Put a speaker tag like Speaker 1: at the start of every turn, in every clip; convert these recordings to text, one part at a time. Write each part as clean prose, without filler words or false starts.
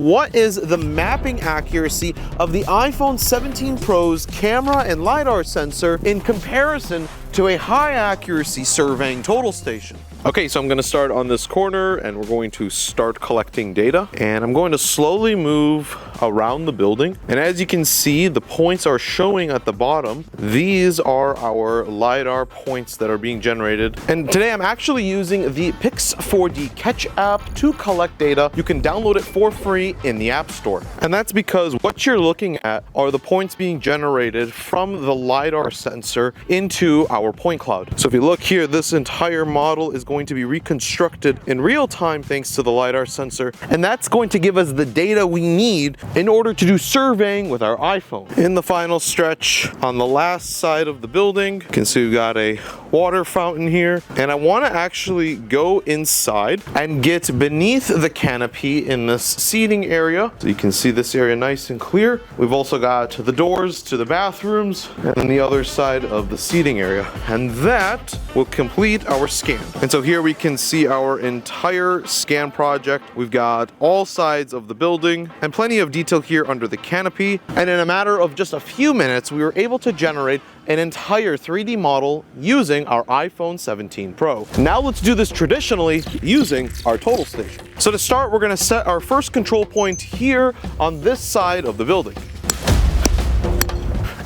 Speaker 1: What is the mapping accuracy of the iPhone 17 Pro's camera and LiDAR sensor in comparison to a high accuracy surveying total station? Okay, so I'm going to start on this corner and we're going to start collecting data, and I'm going to slowly move around the building. And as you can see, the points are showing at the bottom. These are our LiDAR points that are being generated. And today I'm actually using the Pix4D Catch app to collect data. You can download it for free in the App Store. And that's because what you're looking at are the points being generated from the LiDAR sensor into our point cloud. So if you look here, this entire model is going to be reconstructed in real time thanks to the LiDAR sensor, and that's going to give us the data we need in order to do surveying with our iPhone. In the final stretch on the last side of the building, you can see we got a water fountain here, and I want to actually go inside and get beneath the canopy in this seating area. So you can see this area nice and clear. We've also got the doors to the bathrooms and the other side of the seating area, and that will complete our scan. And so here we can see our entire scan project. We've got all sides of the building and plenty of detail here under the canopy. And in a matter of just a few minutes, we were able to generate an entire 3D model using our iPhone 17 Pro. Now let's do this traditionally using our total station. So to start, we're going to set our first control point here on this side of the building.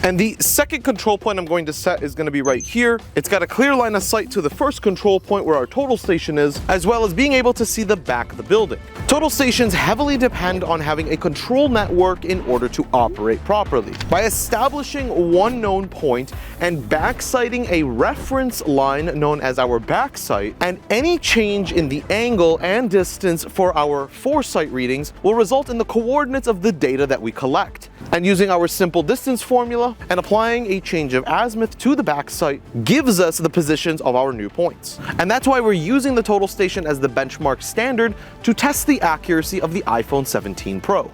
Speaker 1: And the second control point I'm going to set is going to be right here. It's got a clear line of sight to the first control point where our total station is, as well as being able to see the back of the building. Total stations heavily depend on having a control network in order to operate properly. By establishing one known point and backsighting a reference line known as our backsight, and any change in the angle and distance for our foresight readings will result in the coordinates of the data that we collect. And using our simple distance formula and applying a change of azimuth to the backsight gives us the positions of our new points. And that's why we're using the total station as the benchmark standard to test the accuracy of the iPhone 17 Pro.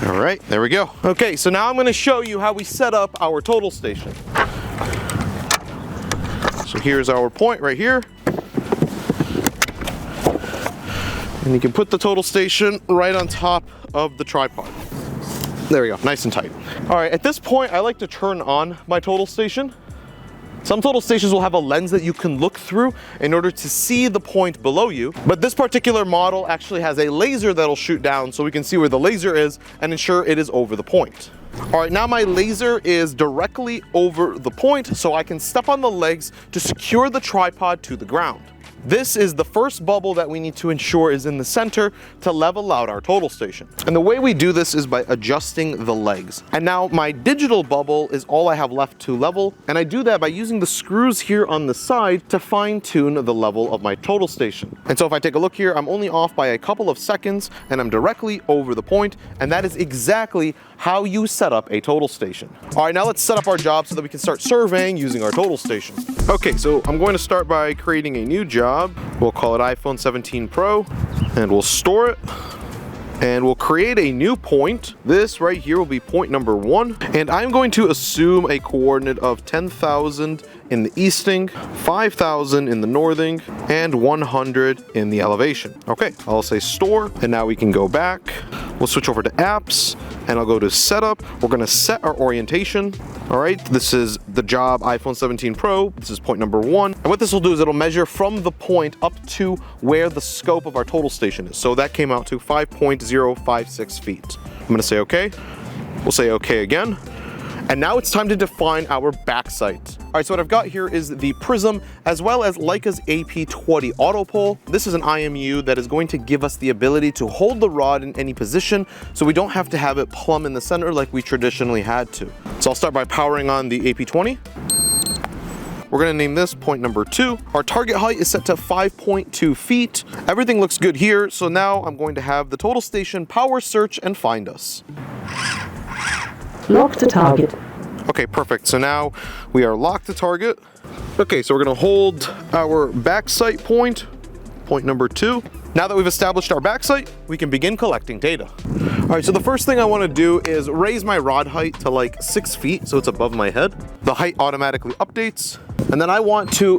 Speaker 1: All right, there we go. Okay, so now I'm going to show you how we set up our total station. So here's our point right here. And you can put the total station right on top of the tripod. There we go, nice and tight. All right, at this point, I like to turn on my total station. Some total stations will have a lens that you can look through in order to see the point below you, but this particular model actually has a laser that'll shoot down so we can see where the laser is and ensure it is over the point. All right, now my laser is directly over the point, so I can step on the legs to secure the tripod to the ground. This is the first bubble that we need to ensure is in the center to level out our total station. And the way we do this is by adjusting the legs. And now my digital bubble is all I have left to level, and I do that by using the screws here on the side to fine tune the level of my total station. And so if I take a look here, I'm only off by a couple of seconds and I'm directly over the point, and that is exactly how you set up a total station. All right, now let's set up our job so that we can start surveying using our total station. Okay, so I'm going to start by creating a new job. We'll call it iPhone 17 Pro, and we'll store it. And we'll create a new point. This right here will be point number 1. And I'm going to assume a coordinate of 10,000 in the easting, 5,000 in the northing, and 100 in the elevation. Okay, I'll say store, and now we can go back. We'll switch over to apps, and I'll go to setup. We're gonna set our orientation. All right, this is the job iPhone 17 Pro. This is point number 1. And what this will do is it'll measure from the point up to where the scope of our total station is. So that came out to 5.056 feet. I'm gonna say okay. We'll say okay again. And now it's time to define our backsight. All right, so what I've got here is the prism as well as Leica's AP20 auto pole. This is an IMU that is going to give us the ability to hold the rod in any position so we don't have to have it plumb in the center like we traditionally had to. So I'll start by powering on the AP20. We're gonna name this point number 2. Our target height is set to 5.2 feet. Everything looks good here, so now I'm going to have the total station power search and find us.
Speaker 2: Lock to target.
Speaker 1: Okay, perfect. So now we are locked to target. Okay, so we're gonna hold our backsight point, point number 2. Now that we've established our backsight, we can begin collecting data. All right, so the first thing I wanna do is raise my rod height to like 6 feet, so it's above my head. The height automatically updates. And then I want to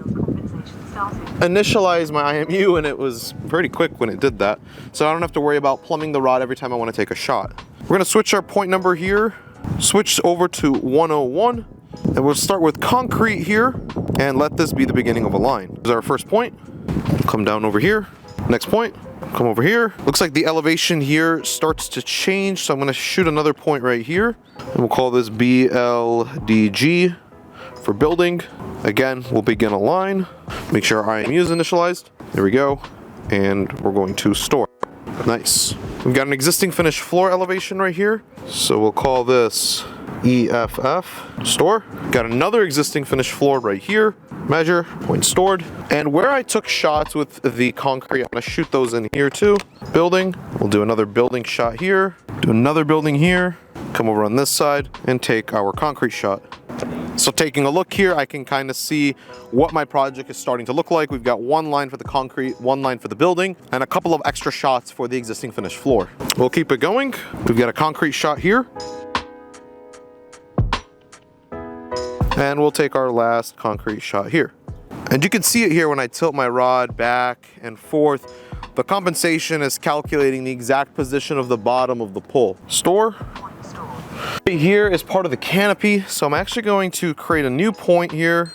Speaker 1: initialize my IMU, and it was pretty quick when it did that. So I don't have to worry about plumbing the rod every time I want to take a shot. We're gonna switch our point number here, switch over to 101, and we'll start with concrete here, and let this be the beginning of a line. This is our first point. Come down over here. Next point, come over here. Looks like the elevation here starts to change, so I'm gonna shoot another point right here, and we'll call this BLDG for building. Again, we'll begin a line. Make sure our IMU is initialized. There we go. And we're going to store. Nice. We've got an existing finished floor elevation right here. So we'll call this EFF, store. Got another existing finished floor right here. Measure, point stored. And where I took shots with the concrete, I'm gonna shoot those in here too. Building, we'll do another building shot here. Do another building here. Come over on this side and take our concrete shot. So taking a look here, I can kind of see what my project is starting to look like. We've got one line for the concrete, one line for the building, and a couple of extra shots for the existing finished floor. We'll keep it going. We've got a concrete shot here. And we'll take our last concrete shot here. And you can see it here when I tilt my rod back and forth. The compensation is calculating the exact position of the bottom of the pole. Store. Here is part of the canopy, so I'm actually going to create a new point here.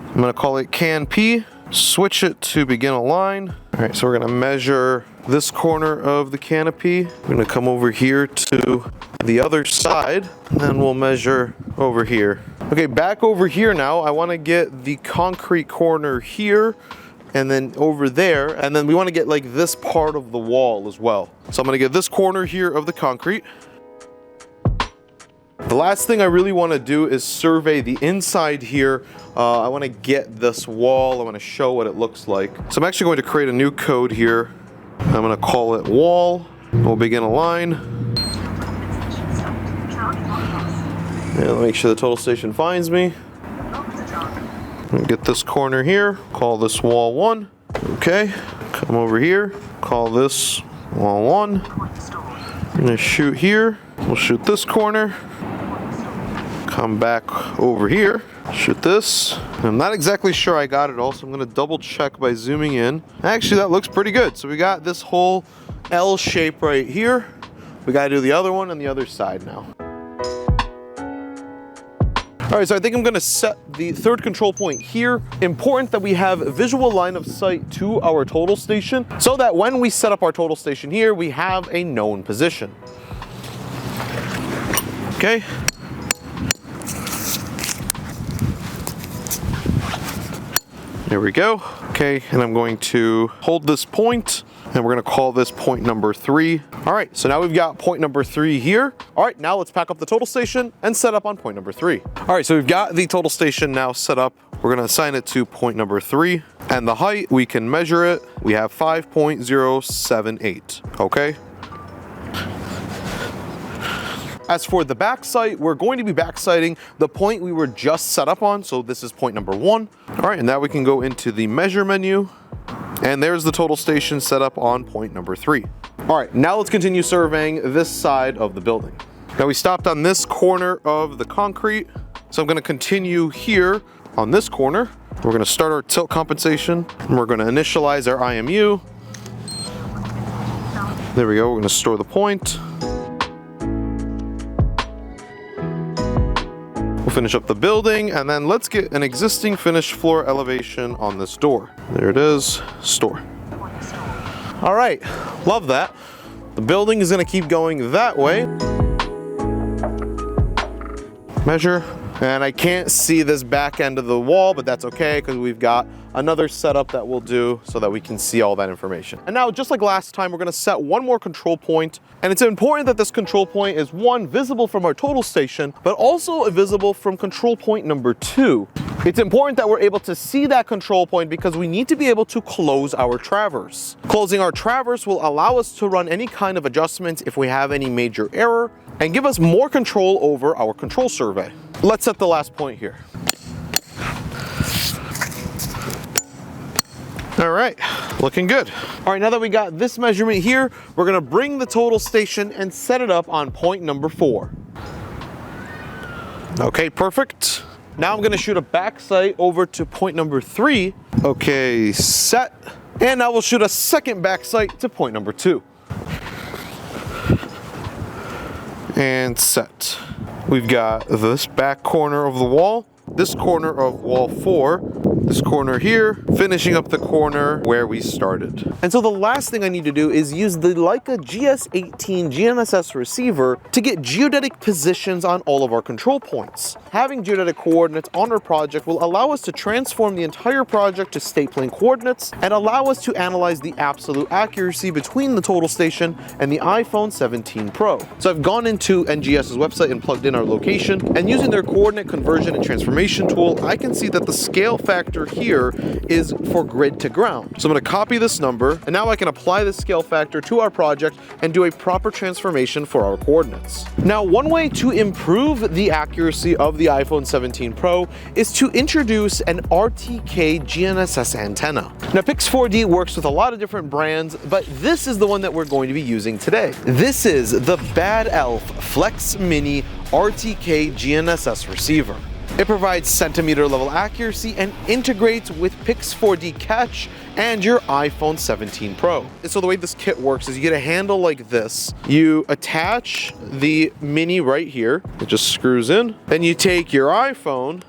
Speaker 1: I'm going to call it Can P, switch it to begin a line. All right, so we're going to measure this corner of the canopy. We're going to come over here to the other side, and then we'll measure over here. Okay, back over here now, I want to get the concrete corner here, and then over there, and then we want to get like this part of the wall as well. So I'm going to get this corner here of the concrete. The last thing I really want to do is survey the inside here. I want to get this wall. I want to show what it looks like. So I'm actually going to create a new code here. I'm going to call it wall. We'll begin a line. And make sure the total station finds me. Get this corner here. Call this wall 1. Okay. Come over here. Call this wall 1. I'm going to shoot here. We'll shoot this corner. Come back over here, shoot this. I'm not exactly sure I got it all, so I'm gonna double check by zooming in. Actually, that looks pretty good. So we got this whole L shape right here. We gotta do the other one on the other side now. All right, so I think I'm gonna set the third control point here. Important that we have a visual line of sight to our total station so that when we set up our total station here, we have a known position. Okay. There we go. Okay, and I'm going to hold this point, and we're gonna call this point number 3. All right, so now we've got point number 3 here. All right, now let's pack up the total station and set up on point number 3. All right, so we've got the total station now set up. We're gonna assign it to point number 3. And the height, we can measure it. We have 5.078, okay? As for the backsite, we're going to be backsiting the point we were just set up on. So this is point number 1. All right, and now we can go into the measure menu, and there's the total station set up on point number 3. All right, now let's continue surveying this side of the building. Now we stopped on this corner of the concrete. So I'm gonna continue here on this corner. We're gonna start our tilt compensation, and we're gonna initialize our IMU. There we go, we're gonna store the point. We'll finish up the building, and then let's get an existing finished floor elevation on this door. There it is, store. All right, love that. The building is gonna keep going that way. Measure, and I can't see this back end of the wall, but that's okay because we've got another setup that we'll do so that we can see all that information. And now, just like last time, we're gonna set one more control point, and it's important that this control point is one, visible from our total station, but also visible from control point number 2. It's important that we're able to see that control point because we need to be able to close our traverse. Closing our traverse will allow us to run any kind of adjustments if we have any major error and give us more control over our control survey. Let's set the last point here. All right, looking good. All right, now that we got this measurement here, we're gonna bring the total station and set it up on point number 4. Okay, perfect. Now I'm gonna shoot a back sight over to point number 3. Okay, set. And now we'll shoot a second back sight to point number 2. And set. We've got this back corner of the wall, this corner of wall 4, this corner here, finishing up the corner where we started. And so the last thing I need to do is use the Leica GS18 GNSS receiver to get geodetic positions on all of our control points. Having geodetic coordinates on our project will allow us to transform the entire project to state plane coordinates and allow us to analyze the absolute accuracy between the total station and the iPhone 17 Pro. So I've gone into NGS's website and plugged in our location, and using their coordinate conversion and transformation tool, I can see that the scale factor here is for grid to ground. So I'm going to copy this number, and now I can apply the scale factor to our project and do a proper transformation for our coordinates. Now, one way to improve the accuracy of the iPhone 17 Pro is to introduce an RTK GNSS antenna. Now, Pix4D works with a lot of different brands, but this is the one that we're going to be using today. This is the Bad Elf Flex Mini RTK GNSS receiver. It provides centimeter level accuracy and integrates with Pix4D Catch and your iPhone 17 Pro. So the way this kit works is you get a handle like this. You attach the Mini right here. It just screws in. Then you take your iPhone,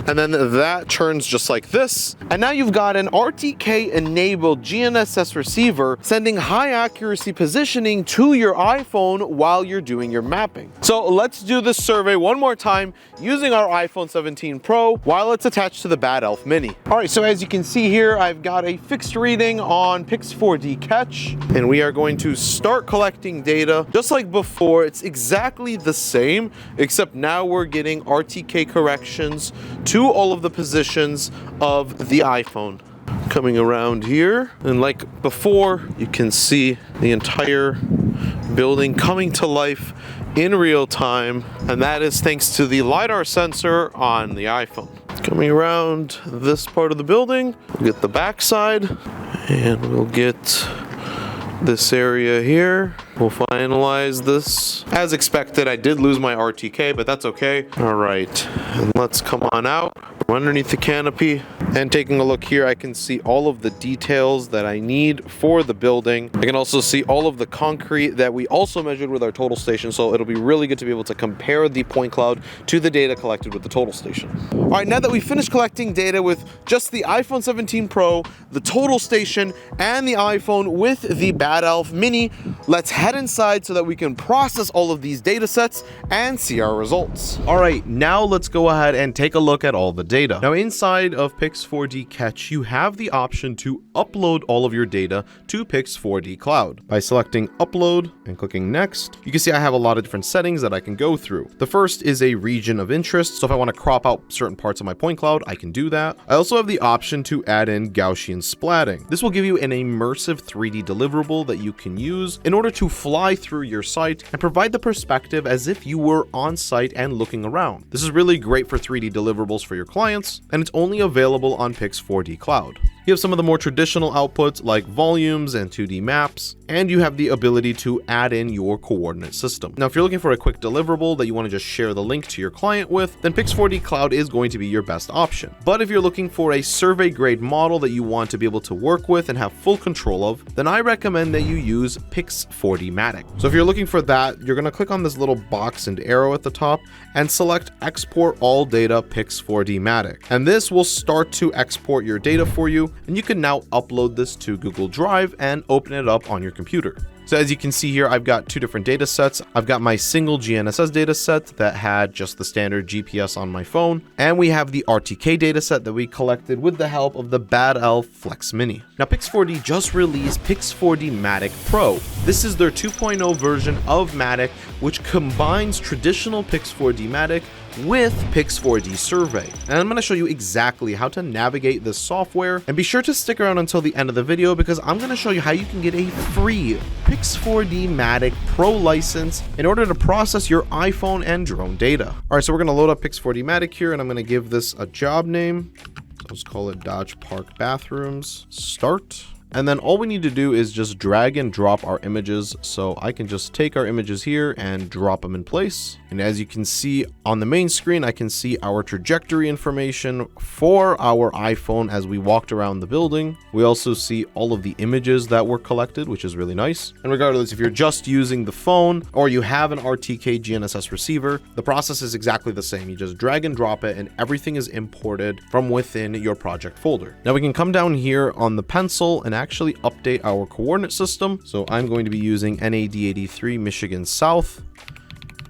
Speaker 1: and then that turns just like this. And now you've got an RTK enabled GNSS receiver sending high accuracy positioning to your iPhone while you're doing your mapping. So let's do this survey one more time using our iPhone 17 Pro while it's attached to the Bad Elf Mini. All right, so as you can see here, I've got a fixed reading on Pix4D Catch, and we are going to start collecting data. Just like before, it's exactly the same, except now we're getting RTK corrections to all of the positions of the iPhone. Coming around here, and like before, you can see the entire building coming to life in real time, and that is thanks to the LiDAR sensor on the iPhone. Coming around this part of the building, we'll get the backside, and we'll get this area here. We'll finalize this. As expected, I did lose my RTK, but that's okay. All right, and let's come on out from underneath the canopy. And taking a look here, I can see all of the details that I need for the building. I can also see all of the concrete that we also measured with our total station, so it'll be really good to be able to compare the point cloud to the data collected with the total station. All right, now that we finished collecting data with just the iPhone 17 Pro, the total station, and the iPhone with the Bad Elf Mini, let's head inside so that we can process all of these data sets and see our results. All right, now let's go ahead and take a look at all the data. Now, inside of Pix4D Catch, you have the option to upload all of your data to Pix4D Cloud. By selecting Upload and clicking Next, you can see I have a lot of different settings that I can go through. The first is a region of interest, so if I want to crop out certain parts of my point cloud, I can do that. I also have the option to add in Gaussian splatting. This will give you an immersive 3D deliverable that you can use in order to fly through your site and provide the perspective as if you were on site and looking around. This is really great for 3D deliverables for your clients, and it's only available on Pix4D Cloud. You have some of the more traditional outputs like volumes and 2D maps, and you have the ability to add in your coordinate system. Now, if you're looking for a quick deliverable that you want to just share the link to your client with, then Pix4D Cloud is going to be your best option. But if you're looking for a survey grade model that you want to be able to work with and have full control of, then I recommend that you use Pix4D Matic. So if you're looking for that, you're going to click on this little box and arrow at the top and select Export All Data Pix4D Matic. And this will start to export your data for you, and you can now upload this to Google Drive and open it up on your computer. So as you can see here, I've got two different data sets. I've got my single GNSS data set that had just the standard GPS on my phone, and we have the RTK data set that we collected with the help of the Bad Elf Flex Mini. Now, Pix4D just released Pix4D Matic Pro. This is their 2.0 version of Matic, which combines traditional Pix4D Matic with Pix4D Survey. And I'm going to show you exactly how to navigate this software, and be sure to stick around until the end of the video because I'm going to show you how you can get a free Pix4D Matic Pro license in order to process your iPhone and drone data. All right, so we're going to load up Pix4D Matic here, and I'm going to give this a job name. Let's call it Dodge Park Bathrooms. Start. And then all we need to do is just drag and drop our images. So I can just take our images here and drop them in place. And as you can see on the main screen, I can see our trajectory information for our iPhone as we walked around the building. We also see all of the images that were collected, which is really nice. And regardless if you're just using the phone or you have an RTK GNSS receiver, the process is exactly the same. You just drag and drop it and everything is imported from within your project folder. Now we can come down here on the pencil and actually update our coordinate system. So I'm going to be using NAD83 Michigan South,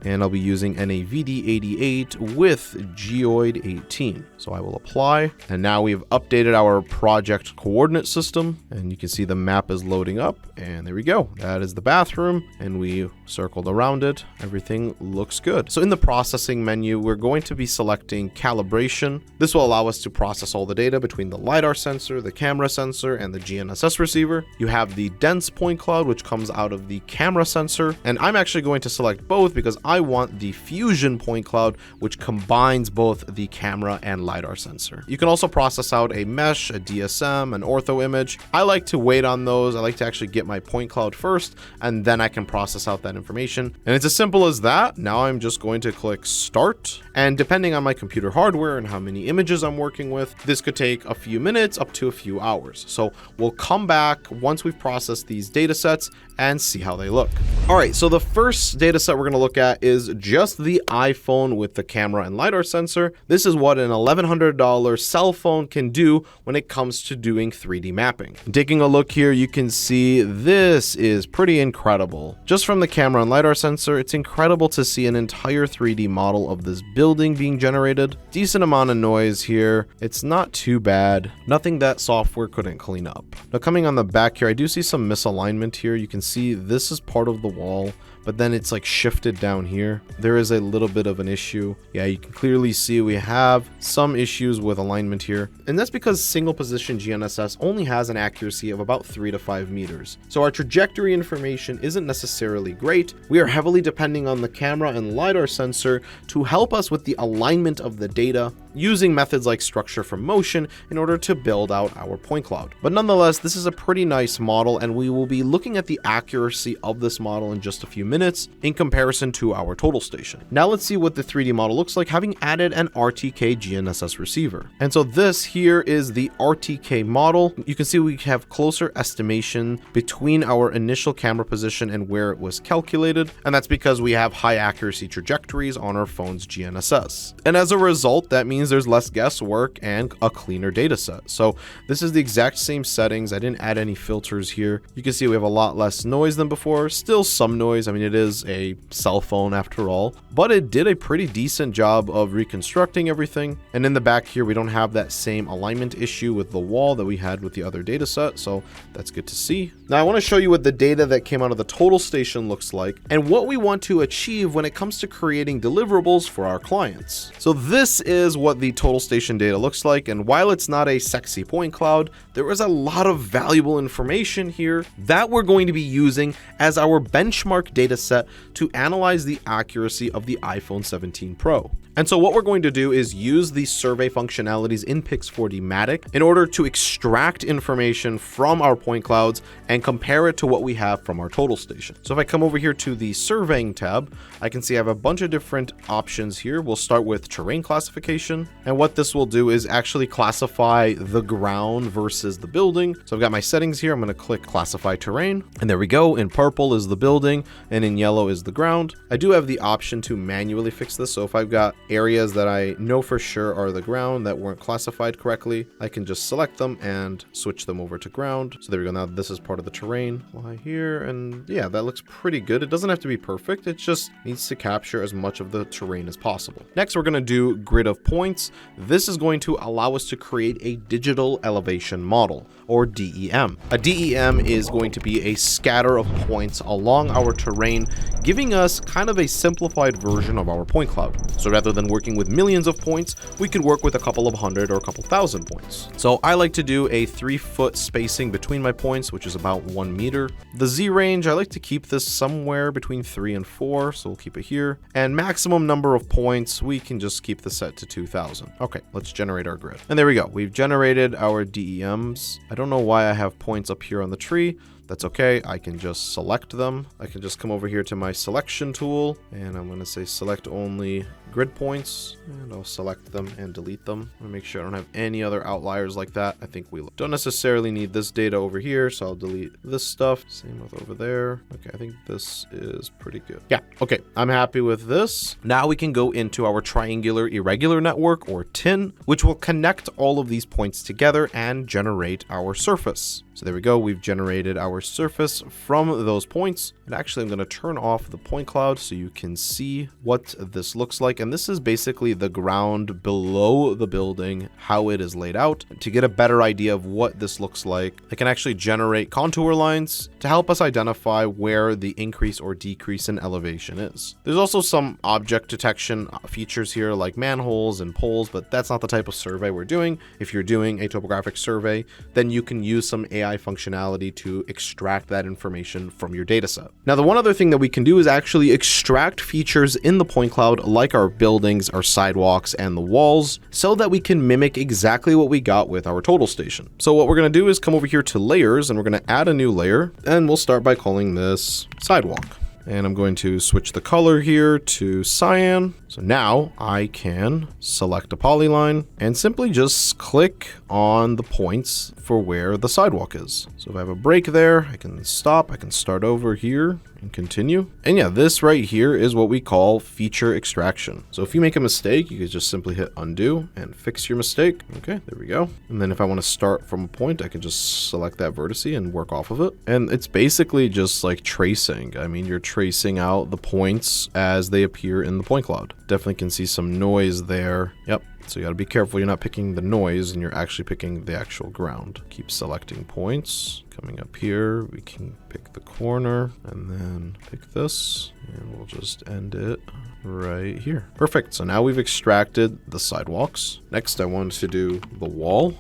Speaker 1: and I'll be using NAVD88 with geoid 18. So I will apply, and now we've updated our project coordinate system, and you can see the map is loading up, and there we go. That is the bathroom, and we circled around it. Everything looks good. So in the processing menu, we're going to be selecting calibration. This will allow us to process all the data between the LiDAR sensor, the camera sensor, and the GNSS receiver. You have the dense point cloud, which comes out of the camera sensor, and I'm actually going to select both because I want the fusion point cloud, which combines both the camera and LiDAR sensor. You can also process out a mesh, a DSM, an ortho image. I like to wait on those. I like to actually get my point cloud first, and then I can process out that information. And it's as simple as that. Now I'm just going to click start. And depending on my computer hardware and how many images I'm working with, this could take a few minutes up to a few hours. So we'll come back once we've processed these data sets and see how they look. All right, so the first data set we're going to look at is just the iPhone with the camera and LiDAR sensor. This is what an $1,100 cell phone can do when it comes to doing 3D mapping. Taking a look here, you can see this is pretty incredible. Just from the camera and LiDAR sensor, it's incredible to see an entire 3D model of this building being generated. Decent amount of noise here. It's not too bad. Nothing that software couldn't clean up. Now coming on the back here, I do see some misalignment here. You can see this is part of the wall, but then it's like shifted down here. There is a little bit of an issue. Yeah, you can clearly see we have some issues with alignment here. And that's because single position GNSS only has an accuracy of about 3 to 5 meters. So our trajectory information isn't necessarily great. We are heavily depending on the camera and LiDAR sensor to help us with the alignment of the data, using methods like structure from motion in order to build out our point cloud. But nonetheless, this is a pretty nice model, and we will be looking at the accuracy of this model in just a few minutes in comparison to our total station. Now let's see what the 3D model looks like having added an RTK GNSS receiver. And so this here is the RTK model. You can see we have closer estimation between our initial camera position and where it was calculated, and that's because we have high accuracy trajectories on our phone's GNSS. And as a result, that means there's less guesswork and a cleaner data set. So this is the exact same settings. I didn't add any filters here. You can see we have a lot less noise than before. Still some noise. I mean, it is a cell phone after all, but it did a pretty decent job of reconstructing everything. And in the back here, we don't have that same alignment issue with the wall that we had with the other data set. So that's good to see. Now I want to show you what the data that came out of the total station looks like and what we want to achieve when it comes to creating deliverables for our clients. So this is what the total station data looks like, and while it's not a sexy point cloud, there is a lot of valuable information here that we're going to be using as our benchmark data set to analyze the accuracy of the iPhone 17 Pro. And so what we're going to do is use the survey functionalities in Pix4D Matic in order to extract information from our point clouds and compare it to what we have from our total station. So if I come over here to the surveying tab, I can see I have a bunch of different options here. We'll start with terrain classification. And what this will do is actually classify the ground versus the building. So I've got my settings here. I'm going to click classify terrain, and there we go. In purple is the building and in yellow is the ground. I do have the option to manually fix this. So if I've got areas that I know for sure are the ground that weren't classified correctly, I can just select them and switch them over to ground. So there we go. Now this is part of the terrain lie here, and yeah, that looks pretty good. It doesn't have to be perfect. It just needs to capture as much of the terrain as possible. Next, we're going to do grid of points. This is going to allow us to create a digital elevation model, or DEM. A DEM is going to be a scatter of points along our terrain, giving us kind of a simplified version of our point cloud. So rather than working with millions of points, we could work with a couple of hundred or a couple thousand points. So I like to do a 3-foot spacing between my points, which is about about 1 meter. The Z range, I like to keep this somewhere between 3 and 4, so we'll keep it here. And maximum number of points, we can just keep the set to 2000. Okay, let's generate our grid. And there we go. We've generated our DEMs. I don't know why I have points up here on the tree. That's okay. I can just select them. I can just come over here to my selection tool, and I'm going to say select only grid points, and I'll select them and delete them. I'm going to make sure I don't have any other outliers like that. I think we don't necessarily need this data over here, so I'll delete this stuff. Same with over there. Okay, I think this is pretty good. Yeah, okay, I'm happy with this. Now we can go into our triangular irregular network, or TIN, which will connect all of these points together and generate our surface. So there we go. We've generated our surface from those points. And actually, I'm going to turn off the point cloud so you can see what this looks like. And this is basically the ground below the building, how it is laid out. To get a better idea of what this looks like, I can actually generate contour lines to help us identify where the increase or decrease in elevation is. There's also some object detection features here like manholes and poles, but that's not the type of survey we're doing. If you're doing a topographic survey, then you can use some AI functionality to extract that information from your data set. Now, the one other thing that we can do is actually extract features in the point cloud like our buildings, our sidewalks, and the walls so that we can mimic exactly what we got with our total station. So what we're going to do is come over here to layers, and we're going to add a new layer, and we'll start by calling this sidewalk. And I'm going to switch the color here to cyan. So now I can select a polyline and simply just click on the points for where the sidewalk is. So if I have a break there, I can stop, I can start over here and continue. And yeah, this right here is what we call feature extraction. So if you make a mistake, you can just simply hit undo and fix your mistake. Okay, there we go. And then if I want to start from a point, I can just select that vertice and work off of it. And it's basically just like tracing. I mean, you're tracing out the points as they appear in the point cloud. Definitely can see some noise there. Yep. So you got to be careful you're not picking the noise and you're actually picking the actual ground. Keep selecting points. Coming up here, we can pick the corner and then pick this, and we'll just end it right here. Perfect. So now we've extracted the sidewalks. Next, I want to do the wall.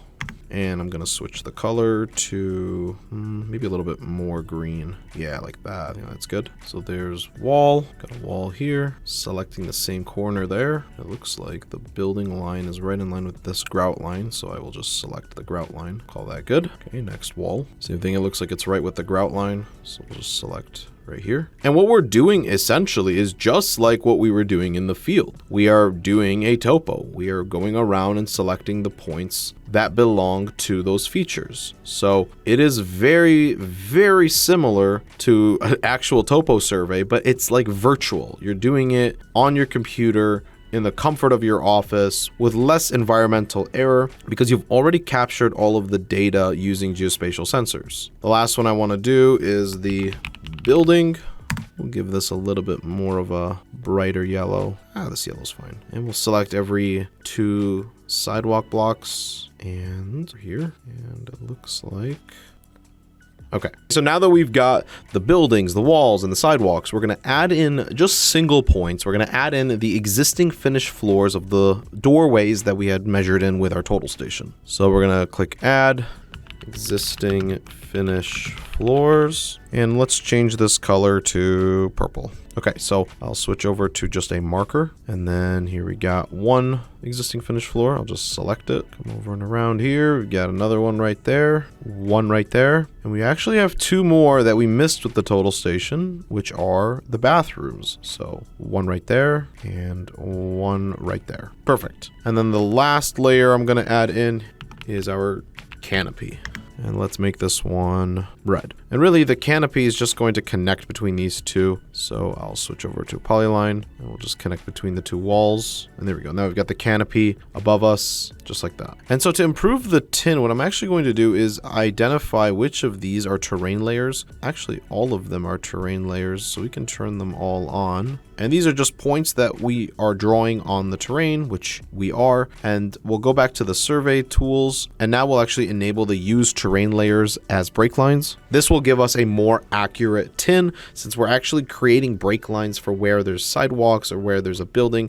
Speaker 1: And I'm going to switch the color to maybe a little bit more green. Yeah, like that. Yeah, that's good. So there's wall. Got a wall here. Selecting the same corner there. It looks like the building line is right in line with this grout line. So I will just select the grout line. Call that good. Okay, next wall. Same thing. It looks like it's right with the grout line. So we'll just select right here. And what we're doing essentially is just like what we were doing in the field. We are doing a topo. We are going around and selecting the points that belong to those features. So it is very, very similar to an actual topo survey, but it's like virtual. You're doing it on your computer in the comfort of your office with less environmental error because you've already captured all of the data using geospatial sensors. The last one I want to do is the building. We'll give this a little bit more of a brighter yellow. This yellow's fine. And we'll select every 2 sidewalk blocks and here. And it looks like... Okay, so now that we've got the buildings, the walls, and the sidewalks, we're going to add in just single points. We're going to add in the existing finished floors of the doorways that we had measured in with our total station. So we're going to click add existing finish floors, and let's change this color to purple. Okay, so I'll switch over to just a marker, and then here we got one existing finished floor. I'll just select it, come over and around here. We've got another one right there, one right there, and we actually have 2 more that we missed with the total station, which are the bathrooms. So one right there and one right there. Perfect. And then the last layer I'm going to add in is our canopy. And let's make this one red. And really the canopy is just going to connect between these 2. So I'll switch over to a polyline and we'll just connect between the 2 walls. And there we go. Now we've got the canopy above us, just like that. And so to improve the tin, what I'm actually going to do is identify which of these are terrain layers. Actually, all of them are terrain layers, so we can turn them all on. And these are just points that we are drawing on the terrain, which we are. And we'll go back to the survey tools, and now we'll actually enable the use terrain layers as break lines. This will give us a more accurate tin, since we're actually creating break lines for where there's sidewalks or where there's a building,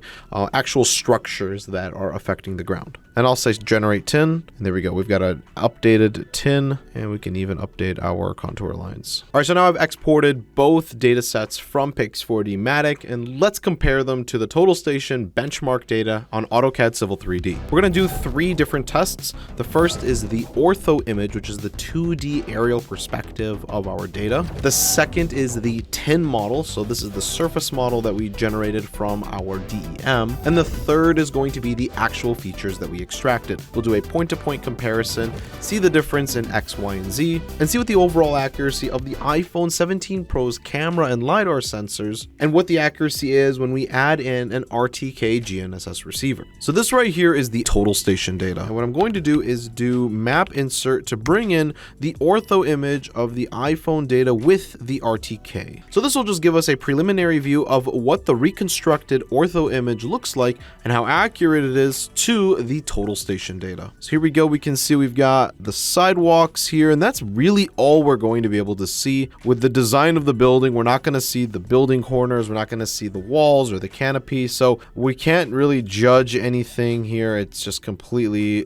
Speaker 1: actual structures that are affecting the ground. and I'll say generate tin, and there we go. We've got an updated tin, and we can even update our contour lines. All right, so now I've exported both data sets from Pix4D Matic, and let's compare them to the total station benchmark data on AutoCAD Civil 3D. We're gonna do 3 different tests. The first is the ortho image, which is the 2D aerial perspective of our data. The second is the tin model, so this is the surface model that we generated from our DEM. And the third is going to be the actual features that we extracted. We'll do a point-to-point comparison, see the difference in X, Y, and Z, and see what the overall accuracy of the iPhone 17 Pro's camera and LiDAR sensors, and what the accuracy is when we add in an RTK GNSS receiver. So this right here is the total station data. And what I'm going to do is do map insert to bring in the ortho image of the iPhone data with the RTK. So this will just give us a preliminary view of what the reconstructed ortho image looks like and how accurate it is to the total station data. So here we go. We can see we've got the sidewalks here, and that's really all we're going to be able to see. With the design of the building, we're not going to see the building corners, we're not going to see the walls or the canopy, so we can't really judge anything here. It's just completely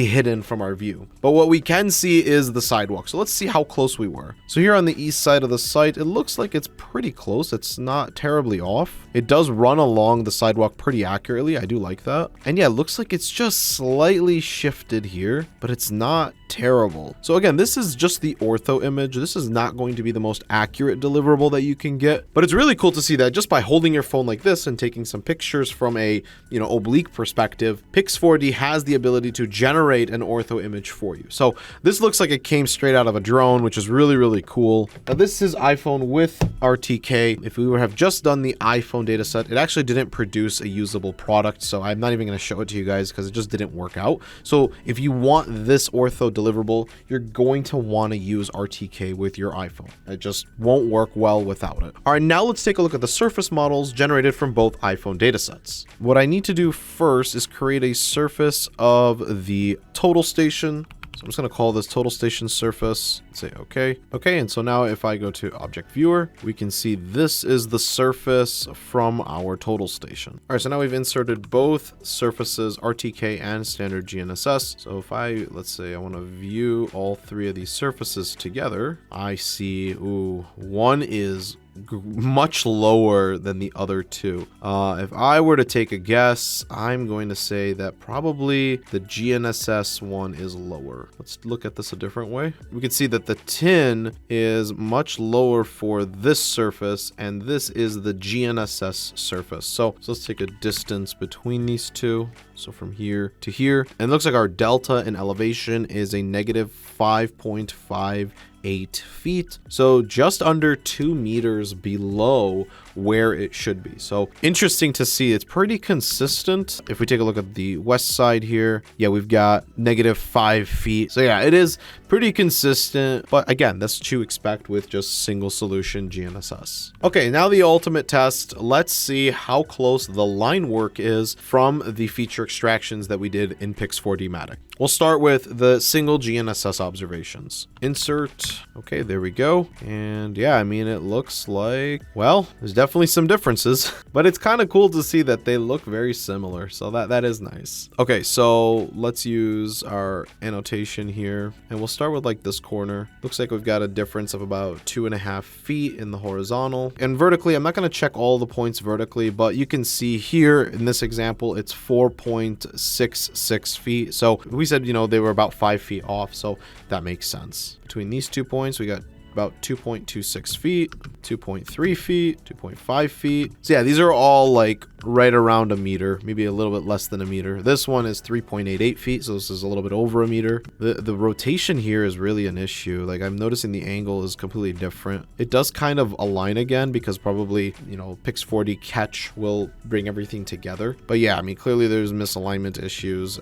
Speaker 1: hidden from our view. But what we can see is the sidewalk. So let's see how close we were. So here on the east side of the site, it looks like it's pretty close. It's not terribly off. It does run along the sidewalk pretty accurately. I do like that. And yeah, it looks like it's just slightly shifted here, but it's not terrible. So again, this is just the ortho image. This is not going to be the most accurate deliverable that you can get, but it's really cool to see that just by holding your phone like this and taking some pictures from a, oblique perspective, Pix4D has the ability to generate an ortho image for you. So this looks like it came straight out of a drone, which is really, really cool. Now this is iPhone with RTK. If we would have just done the iPhone data set, it actually didn't produce a usable product. So I'm not even going to show it to you guys because it just didn't work out. So if you want this ortho deliverable, you're going to want to use RTK with your iPhone. It just won't work well without it. All right, now let's take a look at the surface models generated from both iPhone datasets. What I need to do first is create a surface of the total station. So I'm just going to call this total station surface, say okay. Okay, and so now if I go to object viewer, we can see this is the surface from our total station. All right, so now we've inserted both surfaces, RTK and standard GNSS. So if let's say I want to view all 3 of these surfaces together, I see, one is much lower than the other 2. If I were to take a guess, I'm going to say that probably the GNSS one is lower. Let's look at this a different way. We can see that the tin is much lower for this surface, and this is the GNSS surface. So let's take a distance between these 2. So from here to here, and it looks like our delta in elevation is a negative 5.58 feet. So just under 2 meters below where it should be. So interesting to see. It's pretty consistent. If we take a look at the west side here, yeah, we've got negative 5 feet. So yeah, it is pretty consistent. But again, that's what you expect with just single solution GNSS. Okay, now the ultimate test. Let's see how close the line work is from the feature extractions that we did in Pix4D Matic. We'll start with the single GNSS observations. Insert. Okay, there we go. And yeah, I mean, it looks like, well, there's definitely some differences, but it's kind of cool to see that they look very similar. So that is nice. Okay, so let's use our annotation here, and we'll start with like this corner. Looks like we've got a difference of about 2.5 feet in the horizontal. And vertically, I'm not going to check all the points vertically, but you can see here in this example, it's 4.66 feet. So we said, they were about 5 feet off, so that makes sense. Between these 2 points, we got about 2.26 feet, 2.3 feet, 2.5 feet. So yeah, these are all like right around a meter, maybe a little bit less than a meter. This one is 3.88 feet, so this is a little bit over a meter. The rotation here is really an issue. Like, I'm noticing the angle is completely different. It does kind of align again because probably, Pix4D catch will bring everything together. But yeah, I mean, clearly there's misalignment issues.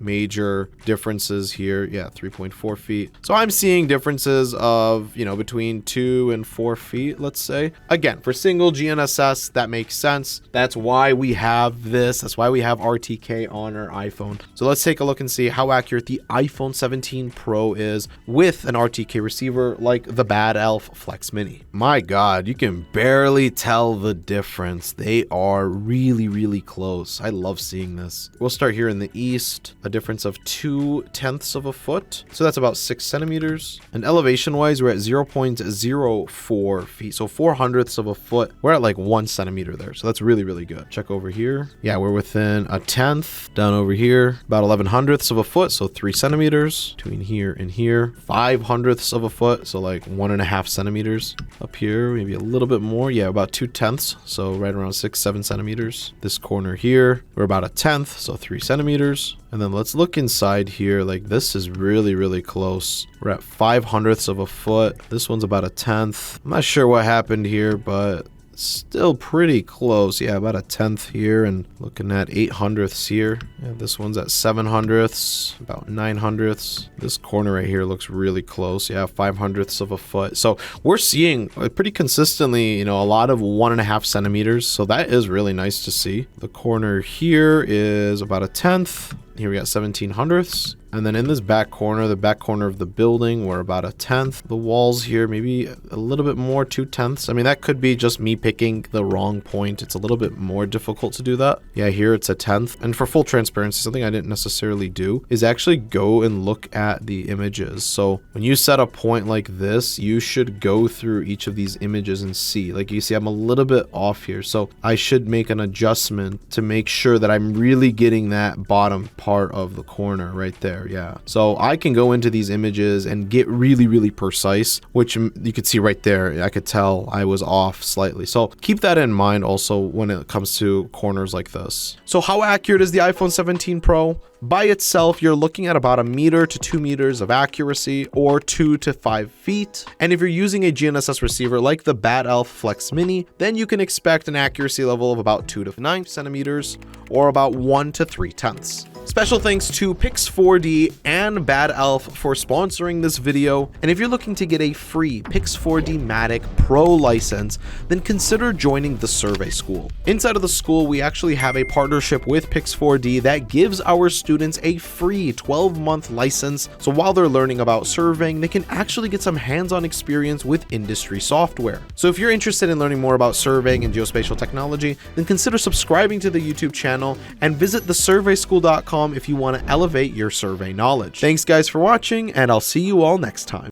Speaker 1: major differences here. Yeah, 3.4 feet. So I'm seeing differences of, you know, between 2 and 4 feet, let's say. Again, for single GNSS, that makes sense. That's why we have this. That's why we have RTK on our iPhone. So let's take a look and see how accurate the iPhone 17 Pro is with an RTK receiver like the Bad Elf Flex Mini. My God, you can barely tell the difference. They are really, really close. I love seeing this. We'll start here in the east, a difference of 0.2 of a foot. So that's about 6 centimeters. And elevation wise, we're at 0.04 feet. So 0.04 of a foot. We're at like 1 centimeter there. So that's really, really good. Check over here. Yeah, we're within a 1/10. Down over here, about 11/100 of a foot. So 3 centimeters between here and here. 5/100 of a foot. So like 1.5 centimeters. Up here, maybe a little bit more. Yeah, about 2/10. So right around 6-7 centimeters. This corner here, we're about 1/10. So 3 centimeters. And then let's look inside here. Like this is really, really close. We're at 5/100 of a foot. This one's about 1/10. I'm not sure what happened here, but still pretty close. Yeah, about 1/10 here, and looking at 8/100 here. Yeah, this one's at 7/100, about 9/100. This corner right here looks really close. Yeah, 5/100 of a foot. So we're seeing pretty consistently, you know, a lot of 1.5 centimeters. So that is really nice to see. The corner here is about 1/10. Here we got 17/100. And then in this back corner, the back corner of the building, we're about 1/10. The walls here, maybe a little bit more, 2/10. I mean, that could be just me picking the wrong point. It's a little bit more difficult to do that. Yeah, here it's 1/10. And for full transparency, something I didn't necessarily do is actually go and look at the images. So when you set a point like this, you should go through each of these images and see. Like you see, I'm a little bit off here. So I should make an adjustment to make sure that I'm really getting that bottom part of the corner right there. Yeah, so I can go into these images and get really, really precise, which you could see right there. I could tell I was off slightly. So keep that in mind also when it comes to corners like this. So how accurate is the iPhone 17 Pro? By itself, you're looking at about 1 meter to 2 meters of accuracy, or 2 to 5 feet. And if you're using a GNSS receiver like the Bad Elf Flex Mini, then you can expect an accuracy level of about 2 to 9 centimeters, or about 1 to 3/10. Special thanks to Pix4D and Bad Elf for sponsoring this video. And if you're looking to get a free Pix4D Matic Pro license, then consider joining the Survey School. Inside of the school, we actually have a partnership with Pix4D that gives our students a free 12-month license. So while they're learning about surveying, they can actually get some hands-on experience with industry software. So if you're interested in learning more about surveying and geospatial technology, then consider subscribing to the YouTube channel and visit thesurveyschool.com if you want to elevate your survey knowledge. Thanks guys for watching, and I'll see you all next time.